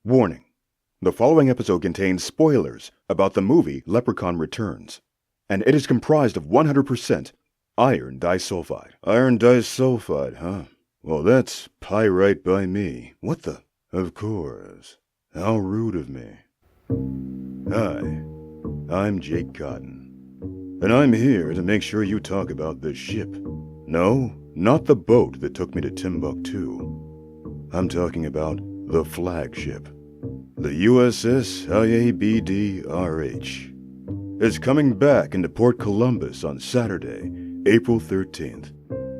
Warning. The following episode contains spoilers about the movie Leprechaun Returns, and it is comprised of 100% iron disulfide. Iron disulfide, huh? Well, that's pyrite by me. What the? Of course. How rude of me. Hi, I'm Jake Cotton, and I'm here to make sure you talk about the ship. No, not the boat that took me to Timbuktu. I'm talking about the flagship. The USS IABD-RH is coming back into Port Columbus on Saturday, April 13th,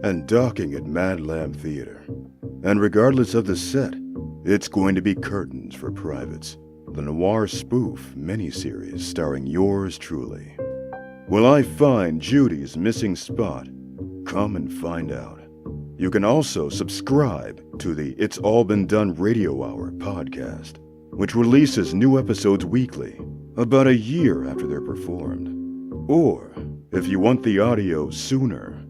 and docking at Mad Lab Theater. And regardless of the set, it's going to be curtains for privates. The noir spoof miniseries starring yours truly. Will I find Judy's missing spot? Come and find out. You can also subscribe to the It's All Been Done Radio Hour podcast, which releases new episodes weekly, about a year after they're performed. Or, if you want the audio sooner,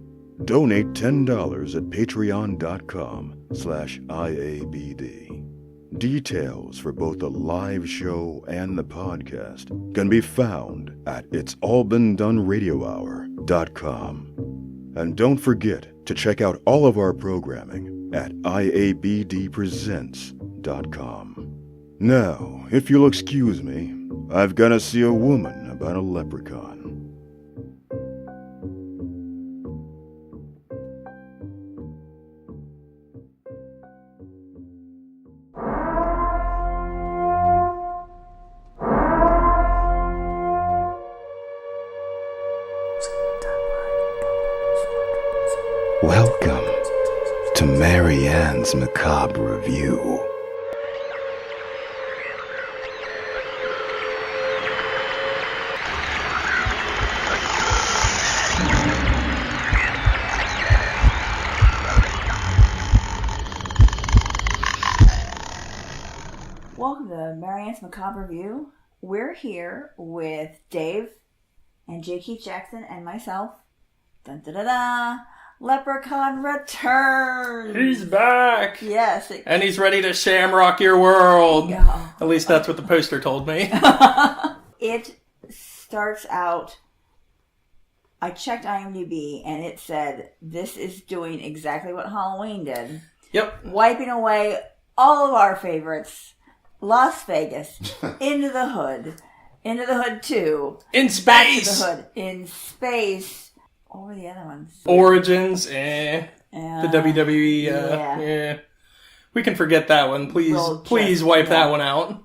donate $10 at patreon.com/IABD. Details for both the live show and the podcast can be found at itsallbeendoneradiohour.com. And don't forget to check out all of our programming at iabdpresents.com. Now, if you'll excuse me, I've got to see a woman about a leprechaun. Welcome to Marianne's Macabre Review. Welcome to Marianne's Macabre Review. We're here with Dave and J.K. Jackson and myself. Dun da da da! Leprechaun Returns! He's back! Yes. And he's ready to shamrock your world! Yeah. At least that's what the poster told me. It starts out... I checked IMDb and it said, this is doing exactly what Halloween did. Yep. Wiping away all of our favorites. Las Vegas. Into the Hood. Into the Hood 2. In space! The Hood. In space. What were the other ones? Origins, The WWE, yeah. We can forget that one. Please wipe that one out.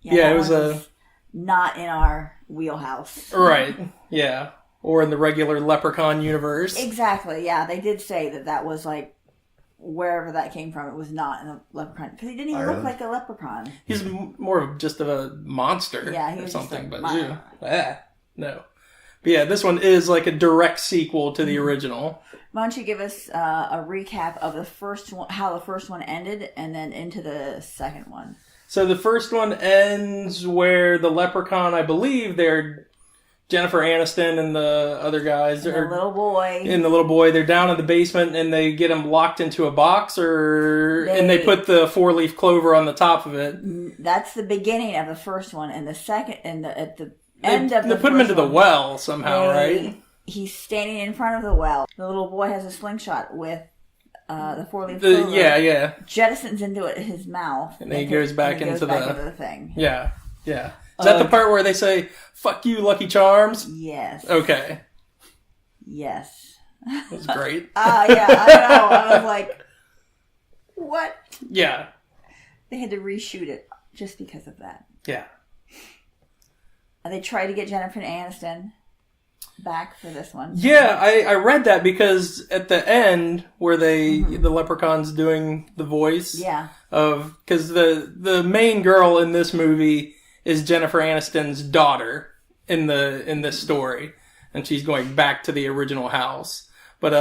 Yeah, it was not in our wheelhouse. Right, yeah. Or in the regular Leprechaun universe. Exactly, yeah. They did say that was like, wherever that came from, it was not in the Leprechaun. Because he didn't even look like a leprechaun. He's more of just of a monster he or was something. But no. But yeah, this one is like a direct sequel to the original. Why don't you give us a recap of the first one, how the first one ended, and then into the second one? So the first one ends where the leprechaun, I believe they're Jennifer Aniston and the other guys. And the little boy. They're down in the basement and they get him locked into a box and they put the 4-leaf clover on the top of it. That's the beginning of the first one, and the second, at the end of the they put him into the well somehow, right? He's standing in front of the well. The little boy has a slingshot with the 4-leaf clover. Yeah. Jettisons into his mouth. And then he goes back into the thing. Yeah. Is that the part where they say, "Fuck you, Lucky Charms"? Yes. Okay. Yes. That was great. Yeah, I know. I was like, what? Yeah. They had to reshoot it just because of that. Yeah. They tried to get Jennifer Aniston back for this one. Yeah, I read that because at the end where the leprechaun's doing the voice because the main girl in this movie is Jennifer Aniston's daughter in this story, and she's going back to the original house. But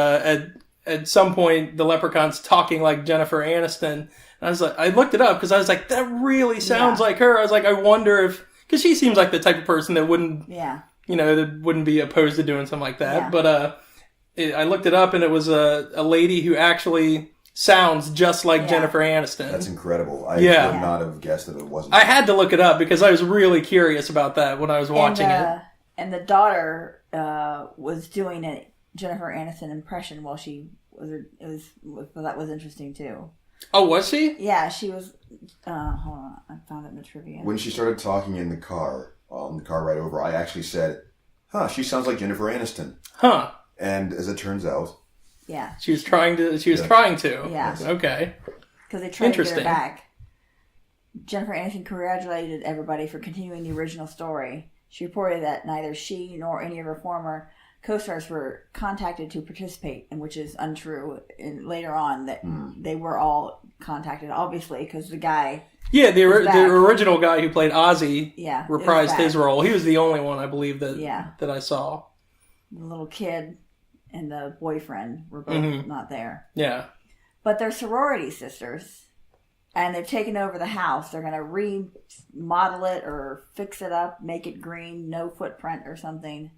at some point the leprechaun's talking like Jennifer Aniston, and I was like, I looked it up because I was like, that really sounds like her. I was like, I wonder if, because she seems like the type of person that wouldn't that wouldn't be opposed to doing something like that. Yeah. But I looked it up, and it was a lady who actually sounds just like Jennifer Aniston. That's incredible. I would not have guessed that it wasn't. I had to look it up because I was really curious about that when I was watching it. And the daughter was doing a Jennifer Aniston impression while she was. That was interesting too. Oh, was she? Yeah, she was. Hold on, I found it in the trivia. When she started talking in the car, on the car ride over, I actually said, "Huh, she sounds like Jennifer Aniston." Huh. And as it turns out, she was trying to. Yeah. Yes. Okay. Because they tried to get her back. Jennifer Aniston congratulated everybody for continuing the original story. She reported that neither she nor any of her former co-stars were contacted to participate, and which is untrue. And later on, that they were all contacted, obviously, because the guy. Yeah, the original guy who played Ozzy reprised his role. He was the only one, I believe, that I saw. The little kid and the boyfriend were both not there. Yeah. But they're sorority sisters, and they've taken over the house. They're going to remodel it or fix it up, make it green, no footprint or something,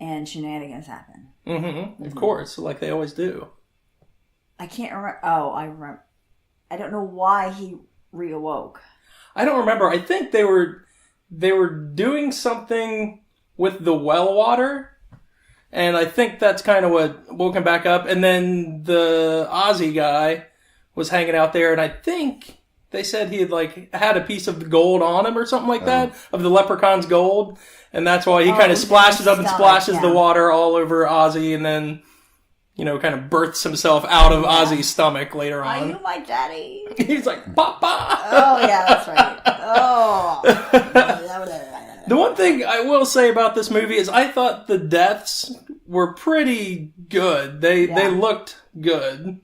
and shenanigans happen. Of course, like they always do. I can't remember. Oh, I remember. I don't know why he reawoke. I don't remember. I think they were doing something with the well water. And I think that's kind of what woke him back up. And then the Ozzy guy was hanging out there, and I think they said he had a piece of the gold on him or something like that, of the leprechaun's gold. And that's why he kind of splashes up and splashes the water all over Ozzy, and then, kind of births himself out of Ozzy's stomach later on. Are you my daddy? He's like, Papa! Oh, yeah, that's right. Oh. The one thing I will say about this movie is I thought the deaths were pretty good. They looked good.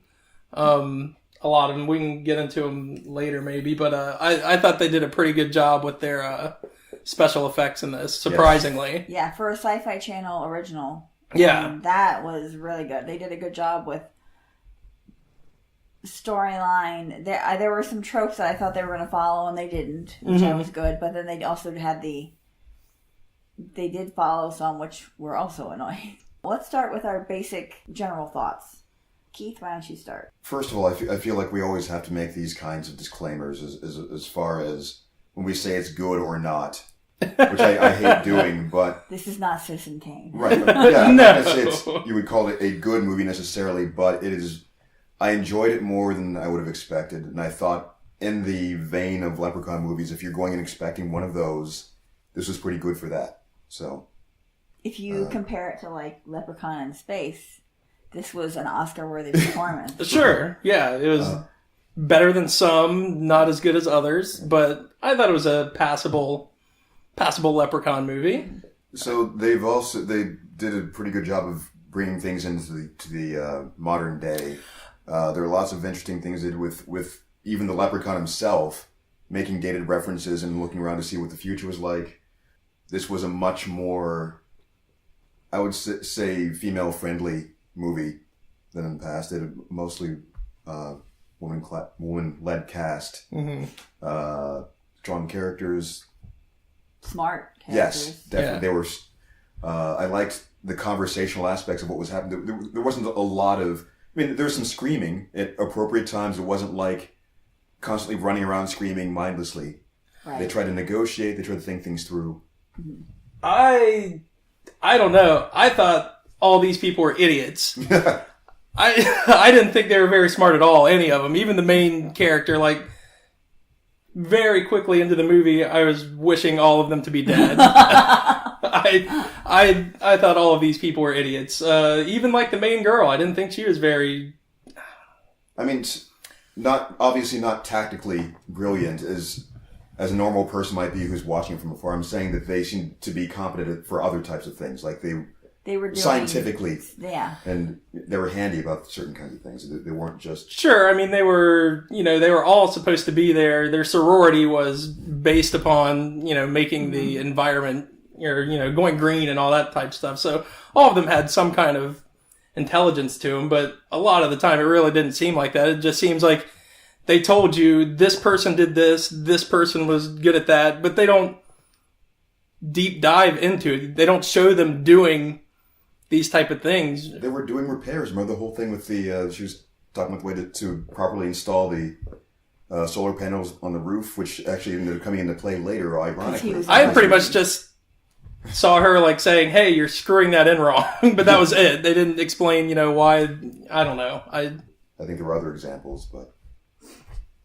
A lot of them. We can get into them later maybe, but I thought they did a pretty good job with their special effects in this, surprisingly. Yeah, for a Sci-Fi Channel original. Yeah. That was really good. They did a good job with storyline. There were some tropes that I thought they were going to follow, and they didn't, which was good. But then they also had they did follow some, which were also annoying. Let's start with our basic general thoughts. Keith, why don't you start? First of all, I feel like we always have to make these kinds of disclaimers as far as when we say it's good or not, which I hate doing, but... This is not Citizen Kane. Right. Yeah, no. You would call it a good movie necessarily, but it is... I enjoyed it more than I would have expected, and I thought in the vein of Leprechaun movies, if you're going and expecting one of those, this was pretty good for that. So, if you compare it to Leprechaun in Space, this was an Oscar-worthy performance. Sure, yeah, it was better than some, not as good as others, but I thought it was a passable Leprechaun movie. So they did a pretty good job of bringing things into the modern day. There are lots of interesting things they did with even the Leprechaun himself, making dated references and looking around to see what the future was like. This was a much more, I would say, female-friendly movie than in the past. It had mostly woman-led cast. Strong characters. Smart characters. Yes, definitely. Yeah. They were. I liked the conversational aspects of what was happening. There wasn't a lot of... I mean, there was some screaming at appropriate times. It wasn't like constantly running around screaming mindlessly. Right. They tried to negotiate. They tried to think things through. I don't know. I thought all these people were idiots. I didn't think they were very smart at all, any of them. Even the main character, very quickly into the movie, I was wishing all of them to be dead. I thought all of these people were idiots. Even the main girl, I didn't think she was very... I mean, obviously not tactically brilliant as a normal person might be who's watching it from afar. I'm saying that they seem to be competent for other types of things. They were doing, scientifically. Yeah. And they were handy about certain kinds of things. They weren't just... Sure. I mean, they were all supposed to be there. Their sorority was based upon, making the environment, going green and all that type of stuff. So all of them had some kind of intelligence to them. But a lot of the time, it really didn't seem like that. It just seems like they told you this person did this person was good at that, but they don't deep dive into it. They don't show them doing these type of things. They were doing repairs. Remember the whole thing with the talking about the way to properly install the solar panels on the roof, which actually ended up coming into play later, ironically. I pretty much just saw her like saying, "Hey, you're screwing that in wrong," but that was it. They didn't explain, why. I don't know. I think there were other examples, but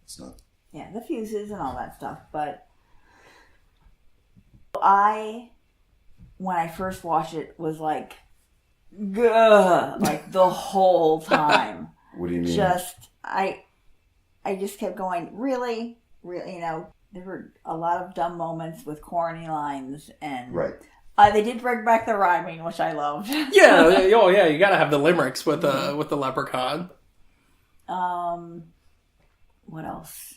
it's not. Yeah, the fuses and all that stuff. But when I first watched it, was like, gah, like the whole time. What do you mean? I just kept going, really, there were a lot of dumb moments with corny lines, and right. They did bring back the rhyming, which I loved. Yeah, oh yeah, you gotta have the limericks with the Leprechaun. What else?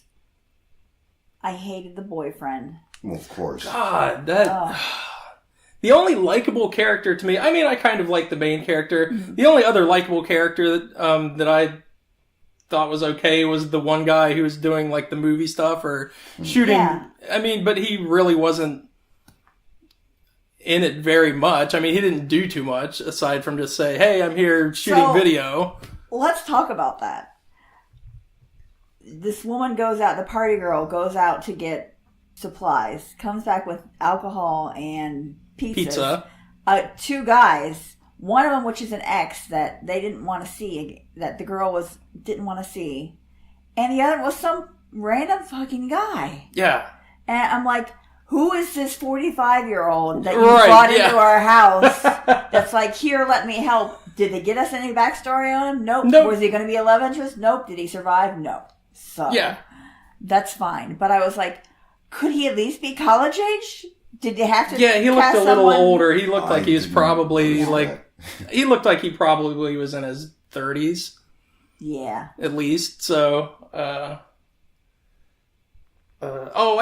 I hated the boyfriend. Well, of course. God, the only likable character to me, I mean, I kind of like the main character. Mm-hmm. The only other likable character that I thought was okay was the one guy who was doing like the movie stuff or shooting. Yeah. I mean, but he really wasn't in it very much. I mean, he didn't do too much aside from just say, "Hey, I'm here shooting video." Let's talk about that. This woman goes out, the party girl goes out to get supplies, comes back with alcohol and pizza. Two guys, one of them which is an ex that they didn't want to see, that the girl didn't want to see, and the other was some random fucking guy. Yeah. And I'm like, who is this 45-year-old that you brought into our house that's like, here, let me help? Did they get us any backstory on him? Nope. Was he going to be a love interest? Nope. Did he survive? No. So that's fine. But I was like, could he at least be college age? Did they have to? Yeah, he looked a little older. He looked like he was probably he looked like he probably was in his 30s. Yeah. At least. So, I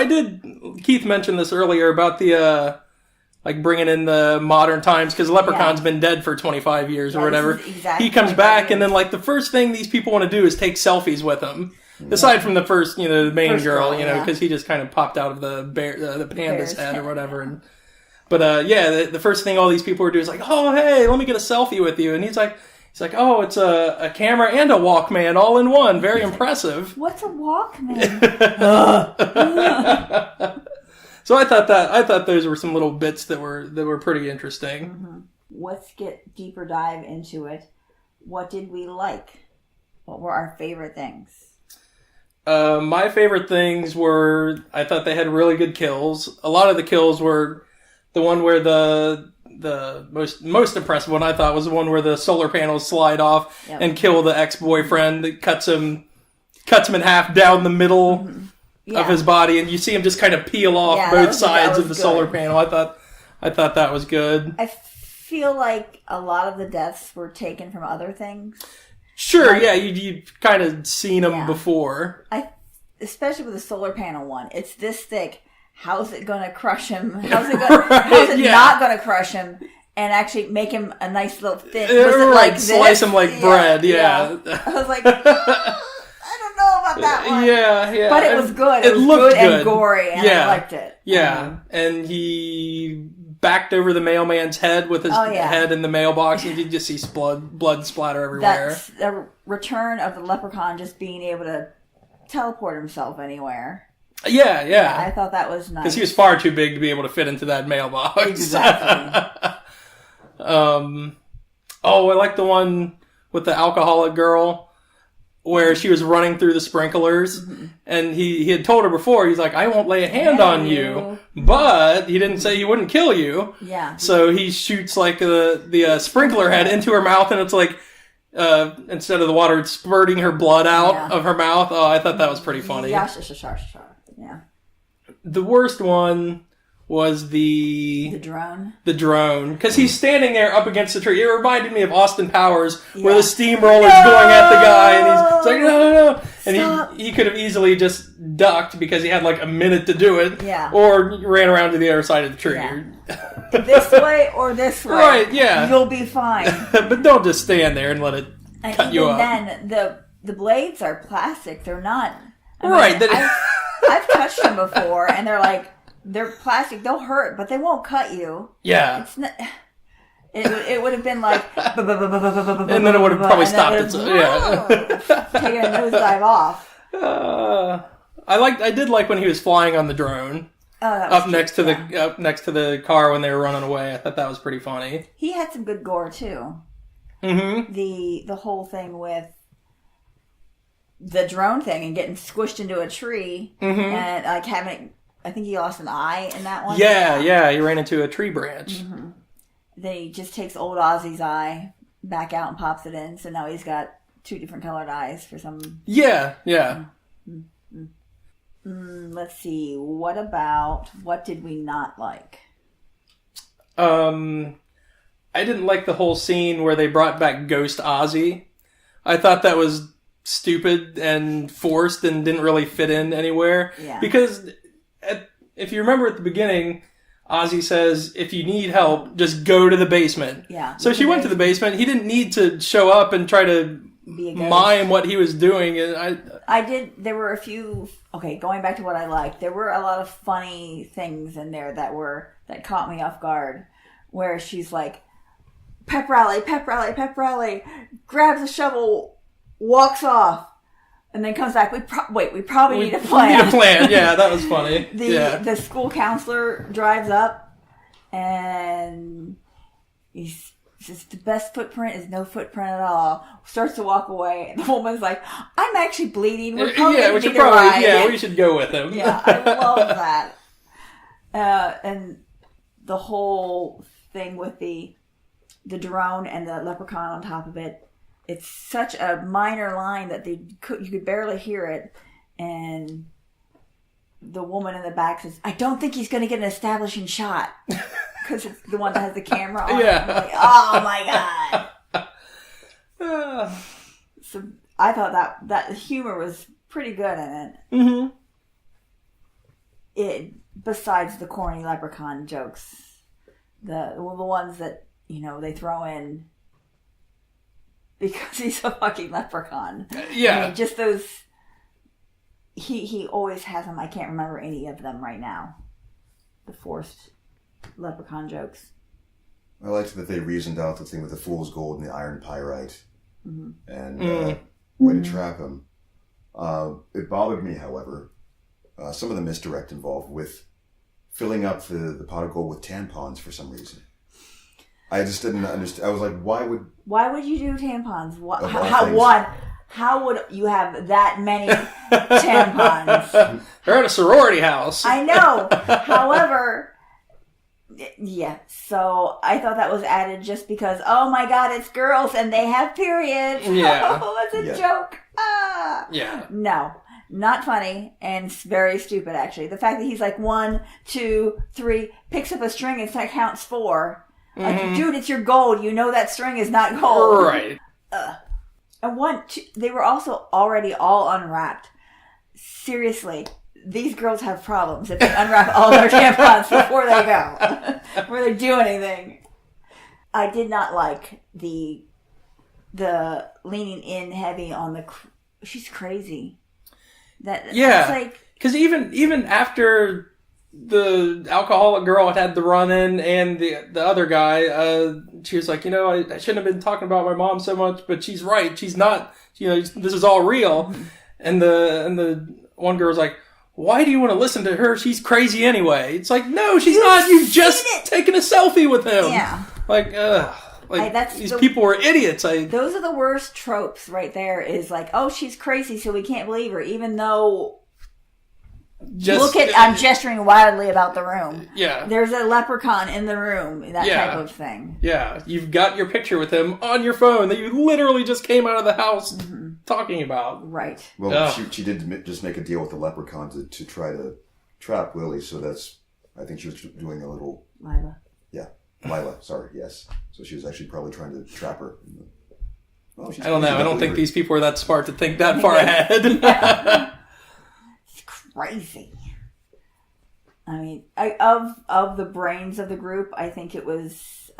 did. Keith mentioned this earlier about the like bringing in the modern times, because Leprechaun's been dead for 25 years or whatever. Exactly he comes back, and then like the first thing these people want to do is take selfies with him. Yeah. Aside from the first, the main girl, because he just kind of popped out of the panda's head or whatever. But the first thing all these people were doing is like, "Oh, hey, let me get a selfie with you," and he's like, "Oh, it's a camera and a Walkman all in one. Very impressive." What's a Walkman? So I thought those were some little bits that were pretty interesting. Mm-hmm. Let's get deeper dive into it. What did we like? What were our favorite things? My favorite things were, I thought they had really good kills. A lot of the kills were the one where the most impressive one I thought was the one where the solar panels slide off and kill the ex-boyfriend that cuts him in half down the middle of his body, and you see him just kind of peel off both sides of the solar panel. I thought that was good. I feel like a lot of the deaths were taken from other things. Sure, you've kind of seen them before. Especially with the solar panel one. It's this thick. How's it going to crush him? How's it not going to crush him and actually make him a nice little thin? Was it like this? Slice him like bread, yeah. I was like, I don't know about that one. Yeah. But it was good. It was looked good and gory, and I liked it. Yeah, and he backed over the mailman's head with his head in the mailbox, and you just see blood splatter everywhere. That's the return of the leprechaun just being able to teleport himself anywhere. Yeah. I thought that was nice. Because he was far too big to be able to fit into that mailbox. Exactly. I like the one with the alcoholic girl where she was running through the sprinklers, and he had told her before, he's like, "I won't lay a hand on you," but he didn't say he wouldn't kill you. Yeah. So he shoots like the sprinkler head into her mouth, and it's like, instead of the water spurting her blood out of her mouth. Oh, I thought that was pretty funny. Yeah. The worst one was the drone. The drone. Because he's standing there up against the tree. It reminded me of Austin Powers, where the steamroller's going at the guy, and he's like, no. And he could have easily just ducked because he had like a minute to do it. Yeah. Or ran around to the other side of the tree. Yeah. This way or this way. Right, yeah. You'll be fine. But don't just stand there and let it cut you up. And then the blades are plastic. They're not. I've touched them before, and they're plastic. They'll hurt, but they won't cut you. Yeah. It would have been like, and then it would have probably stopped it. Taking a nosedive off. I did like when he was flying on the drone. Up next to the car when they were running away. I thought that was pretty funny. He had some good gore too. Mm-hmm. The whole thing with the drone thing and getting squished into a tree and like having, I think he lost an eye in that one. Yeah, he ran into a tree branch. Mm-hmm. Then he just takes old Ozzy's eye back out and pops it in, so now he's got 2 different colored eyes for some. Yeah. Mm-hmm. Let's see. What did we not like? I didn't like the whole scene where they brought back Ghost Ozzy. I thought that was stupid and forced and didn't really fit in anywhere. Yeah. Because if you remember at the beginning, Ozzy says, if you need help, just go to the basement. Yeah. So she went to the basement. He didn't need to show up and try to mime what he was doing. And there were a few, going back to what I liked, there were a lot of funny things in there that caught me off guard, where she's like, pep rally, grabs a shovel, walks off, and then comes back, we probably need a plan. We need a plan, yeah, that was funny. The school counselor drives up, and he's just, the best footprint is no footprint at all. Starts to walk away, and the woman's like, I'm actually bleeding. We should go with him. Yeah, I love that. And the whole thing with the drone and the leprechaun on top of it, it's such a minor line that you could barely hear it. And the woman in the back says, I don't think he's going to get an establishing shot. Because it's the one that has the camera on. Yeah. Like, oh my God. So I thought that humor was pretty good in it. Mm-hmm. Besides the corny leprechaun jokes, the ones that, they throw in because he's a fucking leprechaun. Yeah. I mean, just those. He always has them. I can't remember any of them right now. The forced leprechaun jokes. I liked that they reasoned out the thing with the fool's gold and the iron pyrite, and way to trap him. It bothered me, however, some of the misdirect involved with filling up the pot of gold with tampons for some reason. I just didn't understand. I was like, why would you do tampons? How would you have that many tampons? They're at a sorority house. I know. However, yeah. So I thought that was added just because, oh my God, it's girls and they have periods. Yeah. Oh, it's a joke. Ah. Yeah. No. Not funny, and very stupid, actually. The fact that he's like 1, 2, 3, picks up a string and counts 4. Like, dude, it's your gold. You know that string is not gold. Right. And they were also already all unwrapped. Seriously, these girls have problems if they unwrap all their tampons before they go. Before they do anything. I did not like the leaning in heavy on she's crazy. Because even after the alcoholic girl had the run-in and the other guy, she was like, I shouldn't have been talking about my mom so much, but she's right. She's not, this is all real. And the one girl's like, why do you want to listen to her? She's crazy anyway. It's like, no, she's not. You've just taken a selfie with him. Yeah. These people were idiots. Those are the worst tropes right there, is like, oh, she's crazy, so we can't believe her, even though... I'm gesturing wildly about the room. Yeah. There's a leprechaun in the room, type of thing. Yeah. You've got your picture with him on your phone that you literally just came out of the house talking about. Right. Well, she did just make a deal with the leprechaun to try to trap Lily, so I think she was doing a little... Lila. Yeah. Lila, sorry, yes. So she was actually probably trying to trap her. I don't know. I don't think these people are that smart to think that far ahead. Yeah. Crazy. I mean, of the brains of the group, I think it was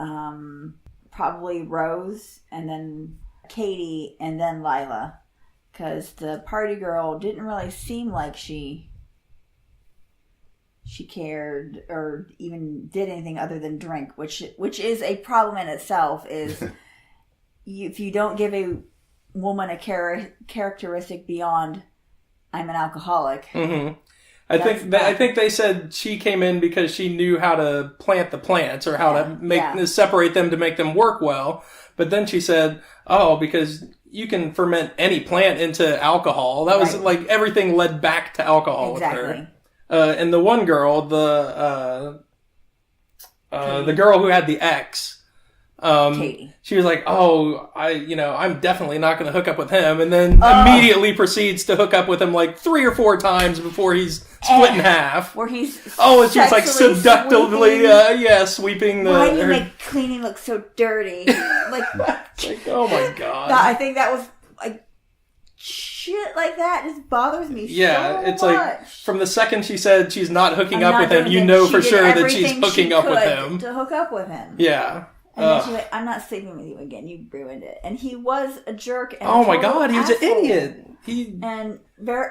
probably Rose, and then Katie, and then Lila, because the party girl didn't really seem like she she cared or even did anything other than drink, which is a problem in itself. Is if you don't give a woman a characteristic beyond I'm an alcoholic. Mm-hmm. I think they said she came in because she knew how to plant the plants or how to separate them to make them work well. But then she said, "Oh, because you can ferment any plant into alcohol." That was like everything led back to alcohol with her. And the one girl, the girl who had the ex. Katie. She was like, "Oh, I'm definitely not going to hook up with him," and then immediately proceeds to hook up with him like 3 or 4 times before he's split in half. Where he's it's just like seductively, sweeping the. Why do you make cleaning look so dirty? Like, oh my god! I think that was like shit like that just bothers me. Yeah, so it's much. like from the second she said she's not hooking up with him, you know for sure that she's hooking up with him to hook up with him. Yeah. And then she's like, "I'm not sleeping with you again. You ruined it." And he was a jerk. And oh my god, he was an idiot. And very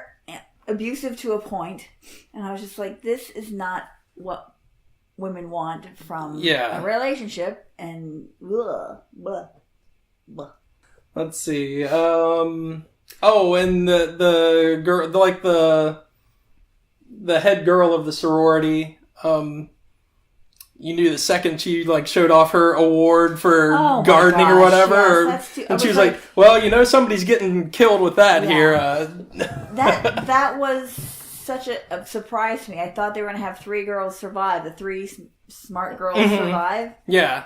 abusive to a point. And I was just like, "This is not what women want from a relationship." And blah, blah, blah. Let's see. And the girl, like the head girl of the sorority. You knew the second she like showed off her award for gardening or whatever, and she was like, "Well, somebody's getting killed with that here." That was such a surprise to me. I thought they were going to have 3 girls survive. The 3 smart girls survive. Yeah.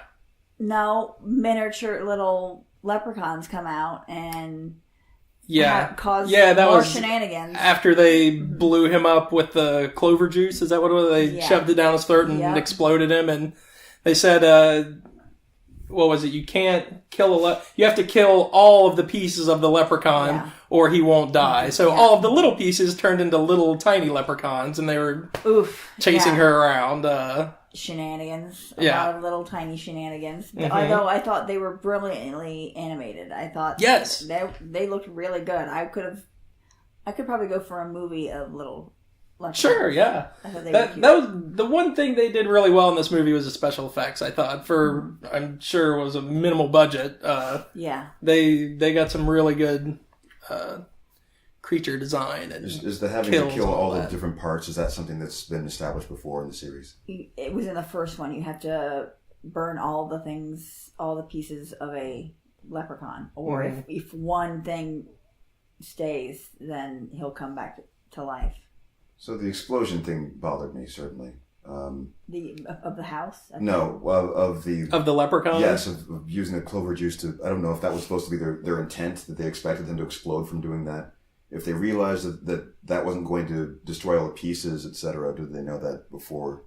No, miniature little leprechauns come out and cause more shenanigans. After they blew him up with the clover juice. Is that what it was? They shoved it down his throat and exploded him. And they said, what was it? You can't kill you have to kill all of the pieces of the leprechaun or he won't die. So all of the little pieces turned into little tiny leprechauns and they were chasing her around. Shenanigans. A lot of little tiny shenanigans. Mm-hmm. Although I thought they were brilliantly animated. I thought they looked really good. I could probably go for a movie of little leprechauns. Sure, yeah. I thought that was the one thing they did really well in this movie was the special effects, I thought. I'm sure it was a minimal budget. They got some really good creature design and is the having to kill all the different parts, is that something that's been established before in the series? It was in the first one. You have to burn all the pieces of a leprechaun, or if one thing stays, then he'll come back to life. So the explosion thing bothered me, certainly. Of the house? No, of the leprechaun? Yes, of using the clover juice to, I don't know if that was supposed to be their intent, that they expected them to explode from doing that. If they realized that wasn't going to destroy all the pieces, etc., did they know that before?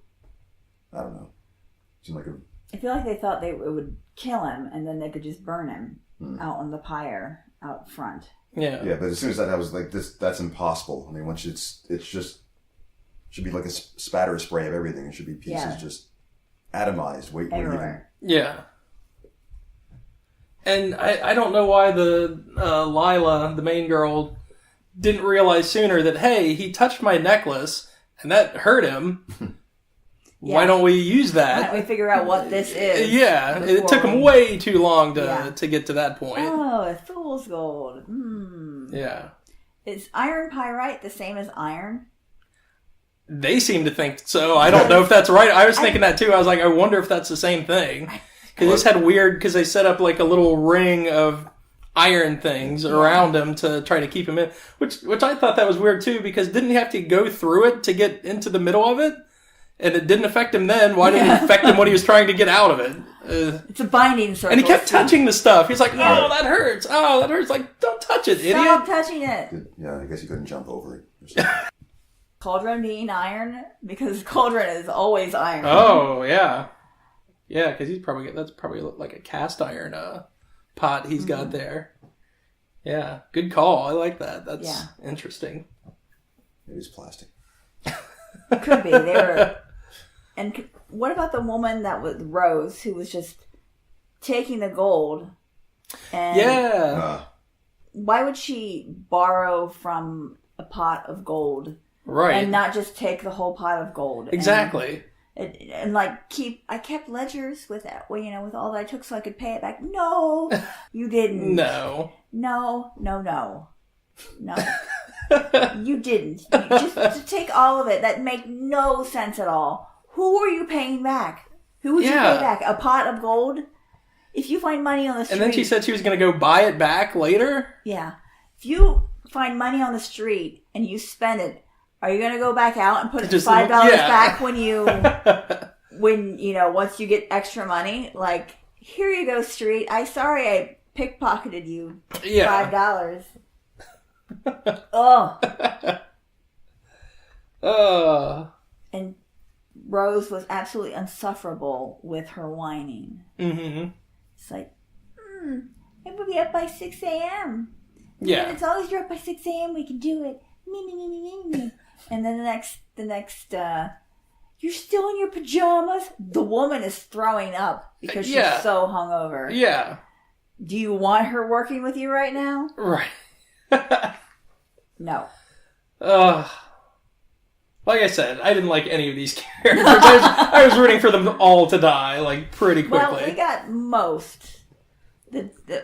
I don't know. Seemed like I feel like they thought it would kill him, and then they could just burn him out on the pyre out front. Yeah. Yeah, but as soon as I was like, that's impossible. I mean, once it's just should be like a spatter spray of everything. It should be pieces just atomized. Wait, everywhere. Yeah. And I don't know why the Lila, the main girl, didn't realize sooner that, hey, he touched my necklace and that hurt him. Why don't we use that? Why don't we figure out what this is? Yeah, it took him way too long to get to that point. Oh, it's fool's gold. Yeah. Is iron pyrite the same as iron? They seem to think so. I don't know if that's right. I was thinking that too. I was like, I wonder if that's the same thing. Because this had because they set up like a little ring of iron things around him to try to keep him in. Which I thought that was weird too, because didn't he have to go through it to get into the middle of it? And it didn't affect him then. Why did it affect him when he was trying to get out of it? It's a binding circle. And he kept touching the stuff. He's like, oh, that hurts. Oh, that hurts. Like, don't touch it, idiot. Stop touching it. Yeah, I guess he couldn't jump over it. Cauldron being iron? Because cauldron is always iron. Oh, yeah. Yeah, because that's probably like a cast iron pot he's got there. Yeah, good call. I like that. That's interesting. Maybe it's plastic. Could be. They were. And what about the woman that was Rose, who was just taking the gold? And why would she borrow from a pot of gold Right. And not just take the whole pot of gold. Exactly. And like I kept ledgers with that, with all that I took so I could pay it back. No, you didn't. No. No. You didn't. Just to take all of it, that make no sense at all. Who are you paying back? Who would you pay back? A pot of gold? If you find money on the street... And then she said she was going to go buy it back later? Yeah. If you find money on the street and you spend it, are you going to go back out and put $5 back when once you get extra money? Like, here you go, street. I pickpocketed you $5. And Rose was absolutely insufferable with her whining. Mm-hmm. It's like, it would be up by 6 a.m. Yeah. And as long as you're up by 6 a.m., we can do it. Me. And then the next, you're still in your pajamas? The woman is throwing up because she's so hungover. Yeah. Do you want her working with you right now? Right. No. Like I said, I didn't like any of these characters. I was rooting for them all to die, like, pretty quickly. Well, we got most.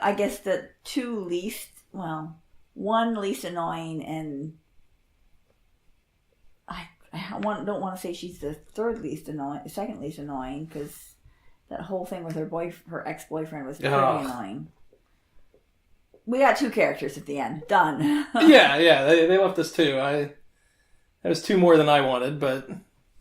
I guess the two least, one least annoying, and I don't want to say she's the second least annoying, because that whole thing with her ex-boyfriend was pretty annoying. We got two characters at the end. Done. yeah, they left us two. That was two more than I wanted, but...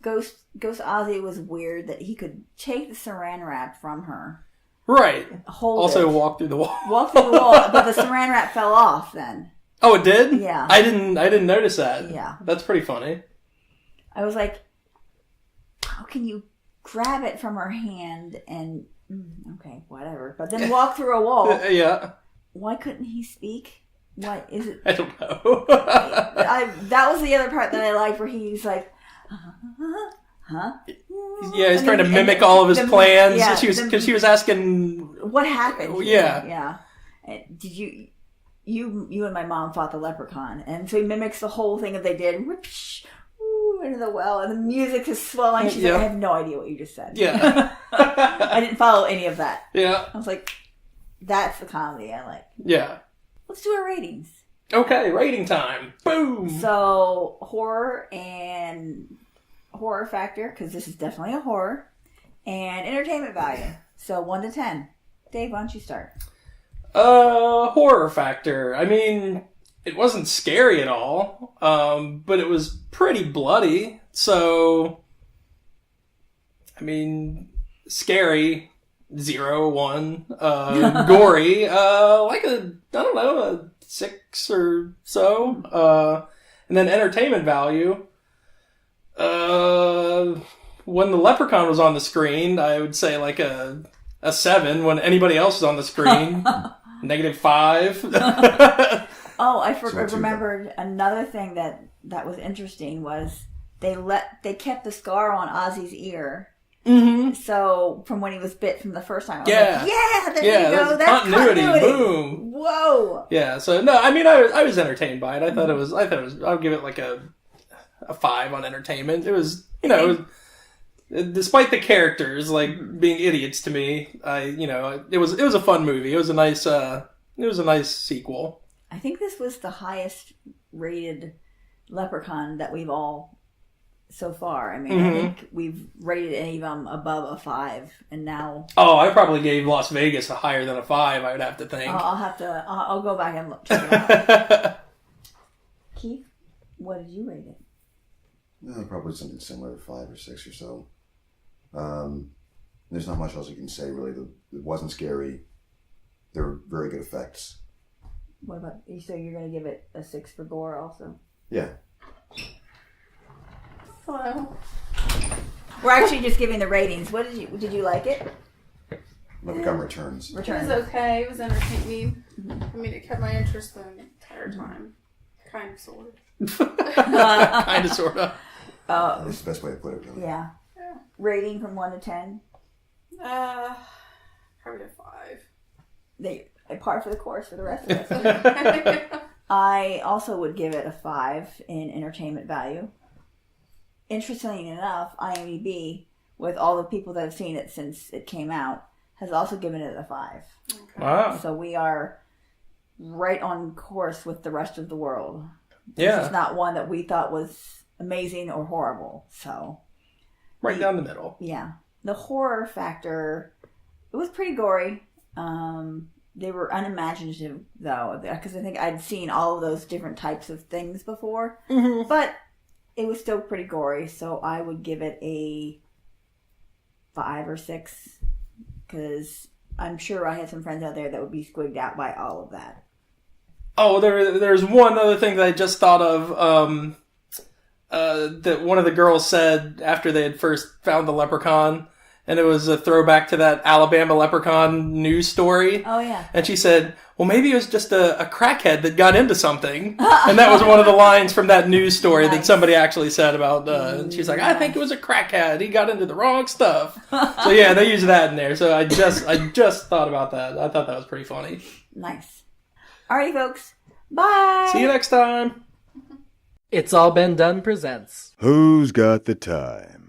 Ghost Ozzy was weird that he could take the saran wrap from her. Right. Walk through the wall. Walk through the wall, but the saran wrap fell off then. Oh, it did? Yeah. I didn't notice that. Yeah. That's pretty funny. I was like, how can you grab it from her hand and... okay, whatever. But then walk through a wall. Yeah. Why couldn't he speak? What is it? I don't know. That was the other part that I liked, where he's like, huh? Yeah, he's trying to mimic all of his plans. Yeah, Because she was asking... What happened? Yeah. Yeah. Did you and my mom fought the leprechaun, and so he mimics the whole thing that they did. Into the well, and the music is swelling. She's like, I have no idea what you just said. Yeah. I didn't follow any of that. Yeah. I was like, that's the comedy I like. Yeah. Let's do our ratings. Okay, rating time. Boom! So, horror factor, because this is definitely a horror, and entertainment value. So, 1 to 10. Dave, why don't you start? Horror factor. I mean, it wasn't scary at all, but it was pretty bloody. So, I mean, scary, 0, 1. Gory, like a 6 or so. And then entertainment value, when the Leprechaun was on the screen, I would say like a 7. When anybody else was on the screen, -5. Oh, I remembered another thing that was interesting was they kept the scar on Ozzy's ear. Mm-hmm. So from when he was bit from the first time, there you go. That's continuity. Boom. Whoa. Yeah. So no, I mean, I was entertained by it. I thought it was. I'll give it like a 5 on entertainment. It was, despite the characters like being idiots to me, it was a fun movie. It was a nice sequel. I think this was the highest rated Leprechaun that we've all so far. I mean, I think we've rated any of them above a 5, and now... Oh, I probably gave Las Vegas a higher than a 5, I would have to think. I'll go back and look. Check it out. Keith, what did you rate it? Probably something similar to 5 or 6 or so. There's not much else you can say, really. It wasn't scary. There were very good effects. What about, so you're going to give it a 6 for gore also? Yeah. Hello. We're actually just giving the ratings. Did you like it? Leprechaun Returns. It was okay. It was entertaining. I mean, it kept my interest the entire time. Kind of, sort of. Kind of, sort of. That's the best way to put it, really. Yeah. Rating from 1 to 10? Probably a 5. A par for the course for the rest of us. I also would give it a 5 in entertainment value. Interestingly enough, IMDb, with all the people that have seen it since it came out, has also given it a 5. Okay. Wow. So we are right on course with the rest of the world. Yeah. This is not one that we thought was amazing or horrible. So Right down the middle. Yeah. The horror factor, it was pretty gory. They were unimaginative, though, because I think I'd seen all of those different types of things before. Mm-hmm. But it was still pretty gory, so I would give it a 5 or 6, because I'm sure I had some friends out there that would be squigged out by all of that. Oh, there's one other thing that I just thought of, that one of the girls said after they had first found the leprechaun, and it was a throwback to that Alabama leprechaun news story. Oh, yeah. And she said, well, maybe it was just a crackhead that got into something. And that was one of the lines from that news story that somebody actually said about, and she's like, I think it was a crackhead. He got into the wrong stuff. So yeah, they used that in there. So I just thought about that. I thought that was pretty funny. Nice. Alrighty, folks. Bye. See you next time. It's All Been Done presents Who's got the time?